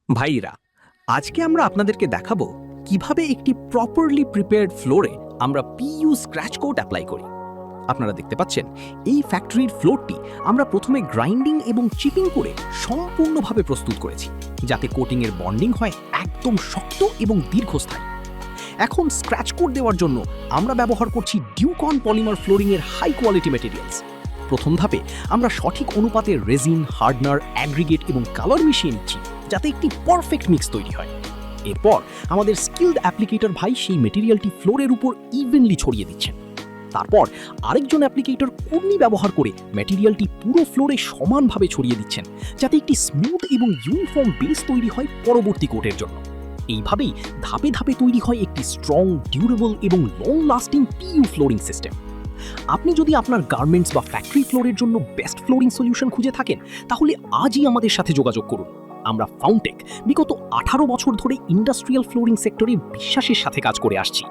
ভাইরা, আজকে আমরা আপনাদেরকে দেখাবো কিভাবে একটি প্রপারলি প্রিপেয়ার্ড ফ্লোরে আমরা পিইউ স্ক্র্যাচ কোট অ্যাপ্লাই করি। আপনারা দেখতে পাচ্ছেন এই ফ্যাক্টরির ফ্লোরটি আমরা প্রথমে গ্রাইন্ডিং এবং চিপিং করে সম্পূর্ণভাবে প্রস্তুত করেছি, যাতে কোটিংয়ের বন্ডিং হয় একদম শক্ত এবং দীর্ঘস্থায়ী। এখন স্ক্র্যাচ কোট দেওয়ার জন্য আমরা ব্যবহার করছি ডিউকন পলিমার ফ্লোরিংয়ের হাই কোয়ালিটি ম্যাটেরিয়ালস। প্রথম ধাপে আমরা সঠিক অনুপাতে রেজিন, হার্ডনার, অ্যাগ্রিগেট এবং কালার মিশিয়ে নিচ্ছি, যাতে একটি পারফেক্ট মিক্স তৈরি হয়। এরপর আমাদের স্কিলড অ্যাপ্লিকেটর ভাই সেই মেটেরিয়ালটি ফ্লোরের উপর ইভেনলি ছড়িয়ে দিচ্ছেন। তারপর আরেকজন অ্যাপ্লিকেটর কর্নি ব্যবহার করে ম্যাটেরিয়ালটি পুরো ফ্লোরে সমানভাবে ছড়িয়ে দিচ্ছেন, যাতে একটি স্মুথ এবং ইউনিফর্ম বেস তৈরি হয় পরবর্তী কোটের জন্য। এইভাবেই ধাপে ধাপে তৈরি হয় একটি স্ট্রং, ডিউরেবল এবং long lasting PU flooring system. আপনি যদি আপনার গার্মেন্টস বা ফ্যাক্টরি ফ্লোরের জন্য বেস্ট ফ্লোরিং সলিউশন খুঁজে থাকেন, তাহলে আজই আমাদের সাথে যোগাযোগ করুন। আমরা ফাউন্টেক বিগত 18 বছর ধরে ইন্ডাস্ট্রিয়াল ফ্লোরিং সেক্টরে বিশ্বাসের সাথে কাজ করে আসছি।